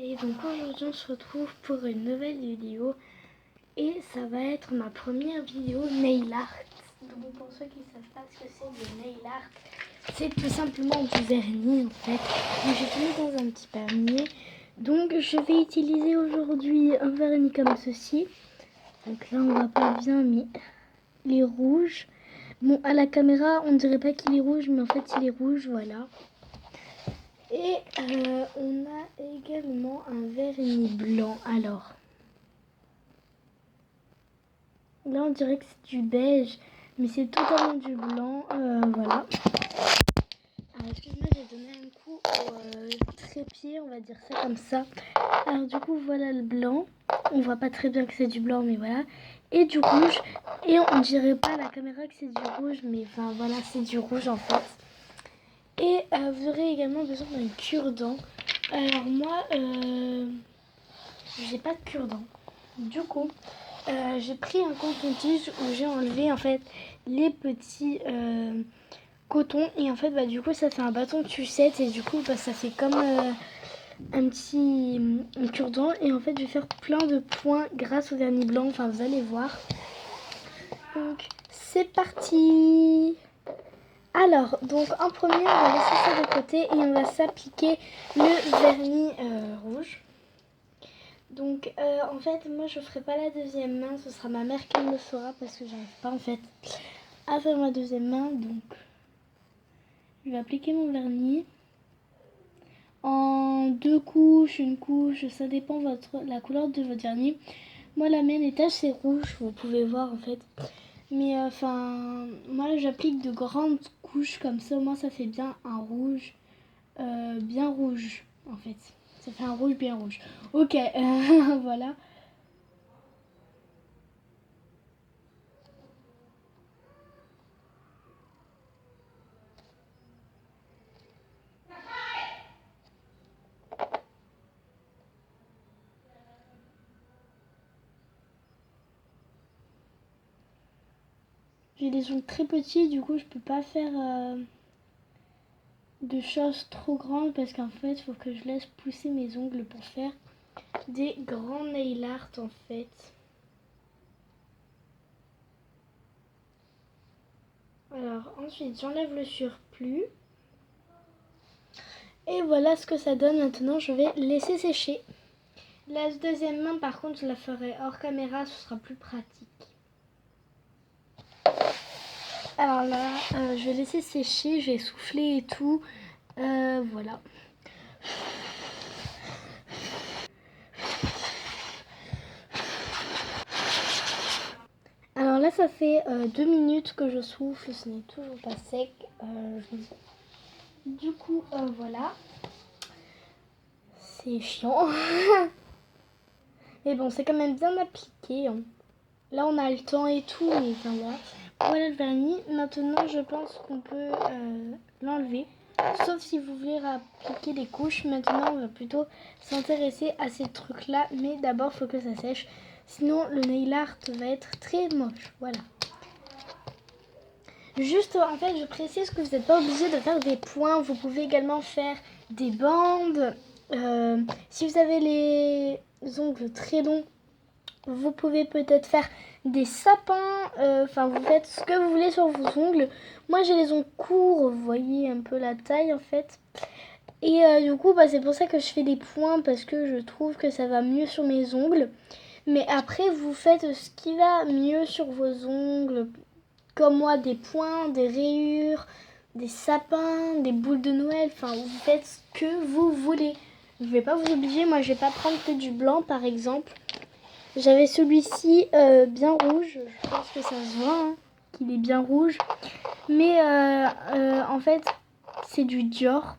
Et donc aujourd'hui on se retrouve pour une nouvelle vidéo et ça va être ma première vidéo nail art. Donc pour ceux qui ne savent pas ce que c'est le nail art, c'est tout simplement du vernis en fait. Donc j'ai tout mis dans un petit panier. Donc je vais utiliser aujourd'hui un vernis comme ceci. Donc là on voit pas bien mais il est rouge. Bon à la caméra on dirait pas qu'il est rouge mais en fait il est rouge, voilà. Et on a également un vernis blanc. Alors, là on dirait que c'est du beige, mais c'est totalement du blanc. Voilà. Alors, excuse-moi, j'ai donné un coup au trépied, on va dire ça comme ça. Alors, du coup, voilà le blanc. On voit pas très bien que c'est du blanc, mais voilà. Et du rouge. Et on dirait pas à la caméra que c'est du rouge, mais enfin voilà, c'est du rouge en fait. Et vous aurez également besoin d'un cure-dent. Alors moi, j'ai pas de cure-dent. Du coup, j'ai pris un coton-tige où j'ai enlevé en fait les petits cotons. Et en fait, bah, du coup, ça fait un bâton de sucette. Et du coup, bah, ça fait comme un petit cure-dent. Et en fait, je vais faire plein de points grâce au vernis blanc. Enfin, vous allez voir. Donc, c'est parti! Alors, donc en premier, on va laisser ça de côté et on va s'appliquer le vernis rouge. Donc, en fait, moi, je ferai pas la deuxième main. Ce sera ma mère qui le fera parce que j'arrive pas, en fait, à faire ma deuxième main. Donc, je vais appliquer mon vernis en deux couches, une couche. Ça dépend la couleur de votre vernis. Moi, la mienne est assez rouge, vous pouvez voir, en fait. Mais enfin, moi j'applique de grandes couches comme ça, au moins ça fait bien un rouge, bien rouge en fait. Ça fait un rouge bien rouge. Ok, voilà. J'ai des ongles très petits, du coup je peux pas faire de choses trop grandes parce qu'en fait il faut que je laisse pousser mes ongles pour faire des grands nail art en fait. Alors ensuite j'enlève le surplus. Et voilà ce que ça donne. Maintenant je vais laisser sécher. La deuxième main par contre je la ferai hors caméra, ce sera plus pratique. Alors là je vais laisser sécher, je vais souffler et tout. Voilà. Alors là ça fait 2 minutes que je souffle, ce n'est toujours pas sec. Du coup voilà. C'est chiant. Mais bon c'est quand même bien appliqué. Hein. Là on a le temps et tout, mais enfin voilà. Voilà le vernis. Maintenant je pense qu'on peut l'enlever. Sauf si vous voulez appliquer des couches. Maintenant on va plutôt s'intéresser à ces trucs là. Mais d'abord il faut que ça sèche. Sinon le nail art va être très moche. Voilà. Juste en fait je précise que vous n'êtes pas obligé de faire des points. Vous pouvez également faire des bandes. Si vous avez les ongles très longs, vous pouvez peut-être faire des sapins, enfin vous faites ce que vous voulez sur vos ongles. Moi j'ai les ongles courts, vous voyez un peu la taille en fait. Et du coup bah, c'est pour ça que je fais des points parce que je trouve que ça va mieux sur mes ongles. Mais après vous faites ce qui va mieux sur vos ongles. Comme moi, des points, des rayures, des sapins, des boules de Noël. Enfin vous faites ce que vous voulez. Je vais pas vous obliger, moi je vais pas prendre que du blanc par exemple. J'avais celui-ci bien rouge, je pense que ça se voit hein, qu'il est bien rouge. Mais en fait, c'est du Dior.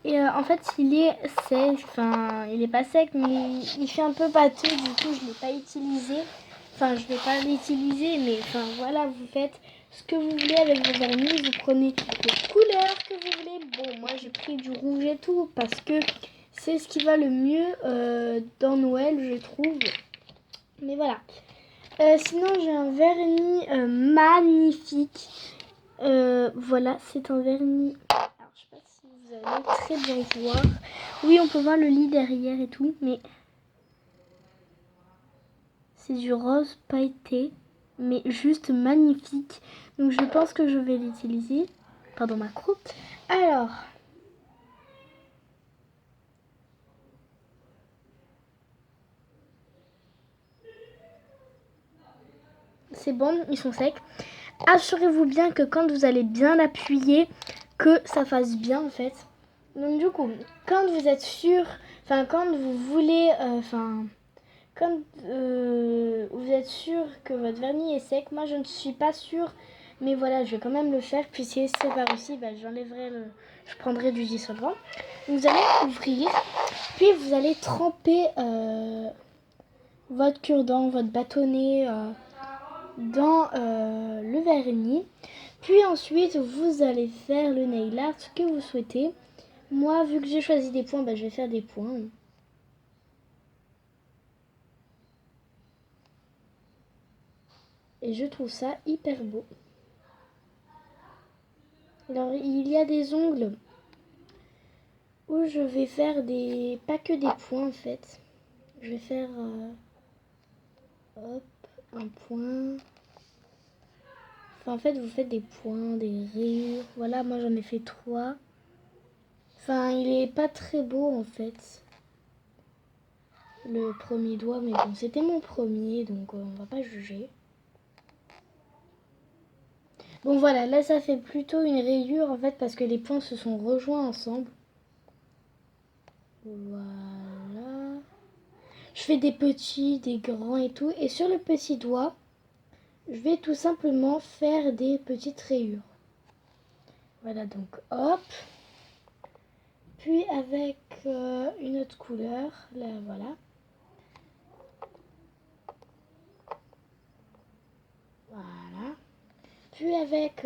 Et en fait, il est sec, enfin, il est pas sec, mais il fait un peu pâteux, du coup, je ne l'ai pas utilisé. Enfin, je ne vais pas l'utiliser, mais enfin, voilà, vous faites ce que vous voulez avec vos vernis. Vous prenez les couleurs que vous voulez. Bon, moi, j'ai pris du rouge et tout, parce que c'est ce qui va le mieux dans Noël, je trouve. Mais voilà. Sinon, j'ai un vernis magnifique. Voilà, c'est un vernis. Alors, je sais pas si vous vous allez très bien voir. Oui, on peut voir le lit derrière et tout, mais c'est du rose pailleté, mais juste magnifique. Donc je pense que je vais l'utiliser. Pardon, ma coupe. Alors, c'est bon, ils sont secs. Assurez-vous bien que quand vous allez bien l'appuyer, que ça fasse bien en fait. Donc du coup, quand vous êtes sûr, quand vous voulez, quand vous êtes sûr que votre vernis est sec, moi je ne suis pas sûre, mais voilà, je vais quand même le faire. Puis si c'est pas réussi, je prendrai du dissolvant. Vous allez ouvrir, puis vous allez tremper votre cure-dent, votre bâtonnet dans le vernis. Puis ensuite, vous allez faire le nail art que vous souhaitez. Moi, vu que j'ai choisi des points, je vais faire des points. Et je trouve ça hyper beau. Alors, il y a des ongles où je vais faire pas que des points en fait. Je vais faire hop, un point. En fait, vous faites des points, des rayures. Voilà, moi j'en ai fait 3. Il est pas très beau en fait. Le premier doigt, mais bon, c'était mon premier, donc on va pas juger. Bon voilà, là ça fait plutôt une rayure en fait parce que les points se sont rejoints ensemble. Voilà. Je fais des petits, des grands et tout. Et sur le petit doigt, je vais tout simplement faire des petites rayures. Voilà, donc hop. Puis avec une autre couleur, là voilà. Voilà. Puis avec...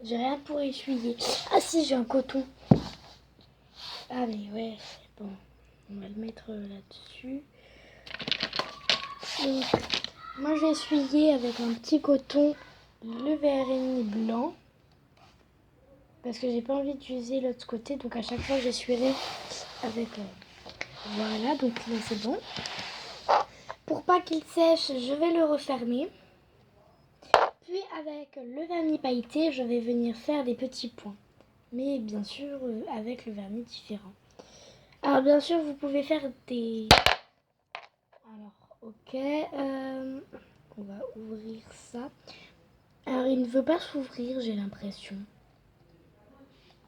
j'ai rien pour essuyer. Ah si, j'ai un coton. Ah mais ouais, bon. On va le mettre là-dessus. Donc, moi je vais essuyer avec un petit coton le vernis blanc. Parce que j'ai pas envie d'utiliser l'autre côté. Donc à chaque fois j'essuierai avec... voilà, donc là c'est bon. Pour pas qu'il sèche, je vais le refermer. Puis avec le vernis pailleté, je vais venir faire des petits points. Mais bien sûr avec le vernis différent. Alors bien sûr vous pouvez faire des... Alors ok, on va ouvrir ça. Alors il ne veut pas s'ouvrir, j'ai l'impression.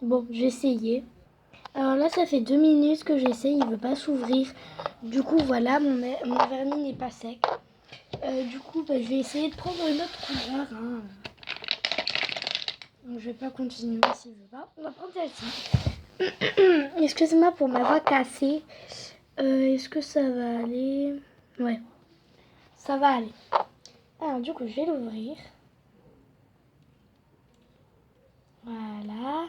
Bon, j'ai essayé. Alors là ça fait 2 minutes que j'essaye, il ne veut pas s'ouvrir. Du coup voilà, mon vernis n'est pas sec. Du coup je vais essayer de prendre une autre couleur. Hein. Donc, je vais pas continuer s'il veut pas. On va prendre celle-ci. Excusez-moi pour ma voix cassée. Est-ce que ça va aller? Ouais, ça va aller. Alors du coup je vais l'ouvrir. Voilà.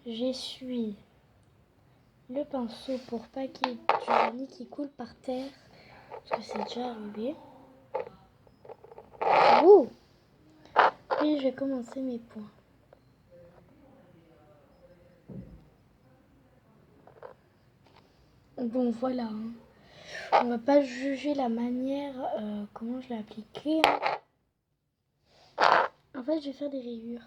J'essuie le pinceau pour pas qu'il y ait du vernis qui coule par terre. Parce que c'est déjà arrivé. Ouh! Puis je vais commencer mes points. Bon voilà. Hein. On va pas juger la manière comment je l'ai appliqué. Hein. En fait je vais faire des rayures.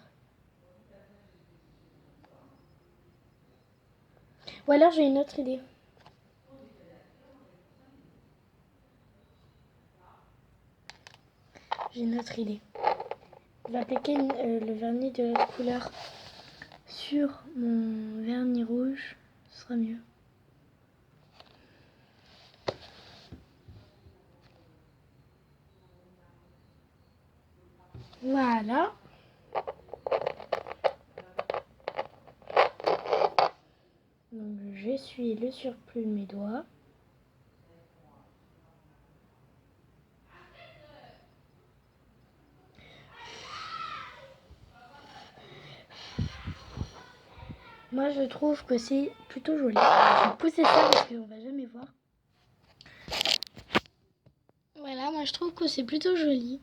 Ou alors j'ai une autre idée. J'ai une autre idée. Je vais appliquer le vernis de l'autre couleur sur mon vernis rouge. Ce sera mieux. Voilà. Donc j'essuie le surplus de mes doigts. Moi je trouve que c'est plutôt joli. Je vais pousser ça parce qu'on va jamais voir. Voilà, moi je trouve que c'est plutôt joli.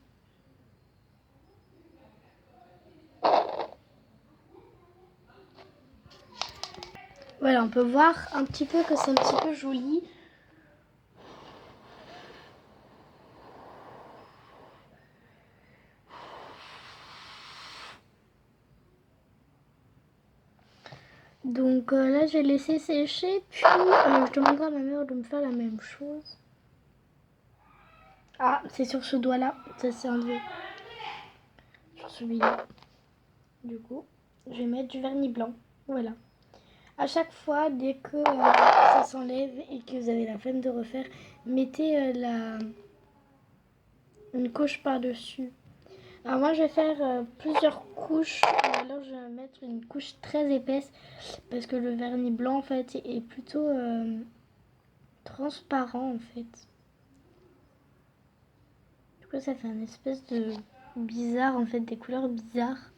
Voilà, on peut voir un petit peu que c'est un petit peu joli. Donc là, je vais laisser sécher, puis je demanderai à ma mère de me faire la même chose. Ah, c'est sur ce doigt-là, ça s'est enlevé. Sur celui-là. Du coup, je vais mettre du vernis blanc. Voilà. À chaque fois, dès que ça s'enlève et que vous avez la flemme de refaire, mettez une couche par-dessus. Alors moi, je vais faire plusieurs couches. Ou alors, je vais mettre une couche très épaisse parce que le vernis blanc, en fait, est plutôt transparent, en fait. Du coup, ça fait une espèce de bizarre, en fait, des couleurs bizarres.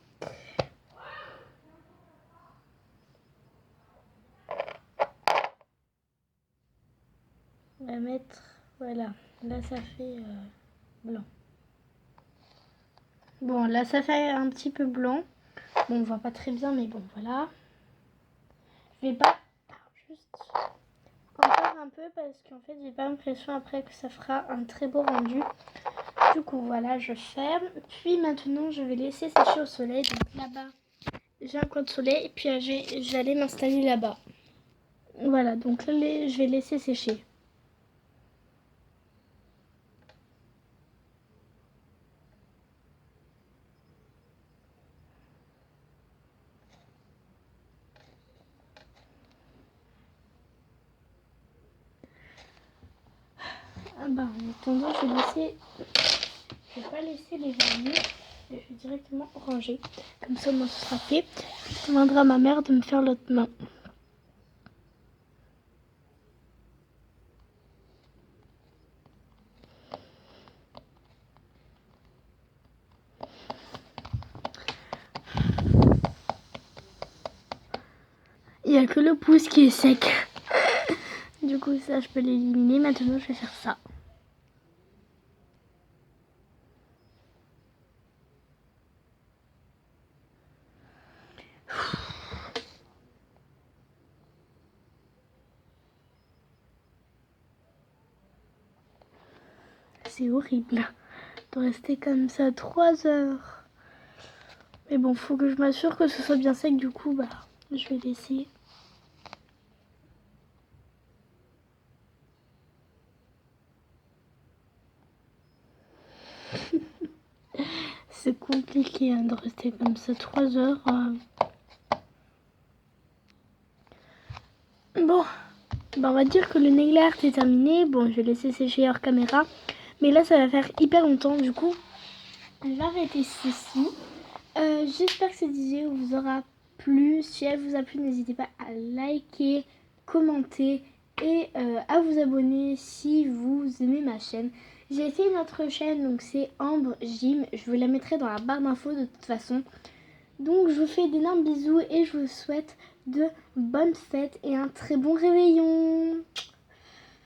On va mettre, voilà, là ça fait blanc. Bon, là ça fait un petit peu blanc. Bon, on voit pas très bien, mais bon, voilà. Je vais pas, juste encore un peu parce qu'en fait, j'ai pas l'impression après que ça fera un très beau rendu. Du coup, voilà, je ferme. Puis maintenant, je vais laisser sécher au soleil. Donc là-bas, j'ai un coin de soleil. Et puis, je vais aller m'installer là-bas. Voilà, donc là, je vais laisser sécher. Ah bah, en attendant, je vais pas laisser les vernis. Je vais directement ranger. Comme ça, moi, ce sera fait. Je demanderai à ma mère de me faire l'autre main. Il n'y a que le pouce qui est sec. Du coup, ça, je peux l'éliminer. Maintenant, je vais faire ça. C'est horrible de rester comme ça 3 heures. Mais bon, faut que je m'assure que ce soit bien sec. Du coup, bah, je vais laisser. C'est compliqué hein, de rester comme ça 3 heures. Bon, bah on va dire que le nail art est terminé. Bon, je vais laisser sécher hors caméra. Mais là, ça va faire hyper longtemps. Du coup, je vais arrêter ceci. J'espère que cette vidéo vous aura plu. Si elle vous a plu, n'hésitez pas à liker, commenter et à vous abonner si vous aimez ma chaîne. J'ai fait une autre chaîne, donc c'est Ambre Gym. Je vous la mettrai dans la barre d'infos de toute façon. Donc je vous fais d'énormes bisous et je vous souhaite de bonnes fêtes et un très bon réveillon.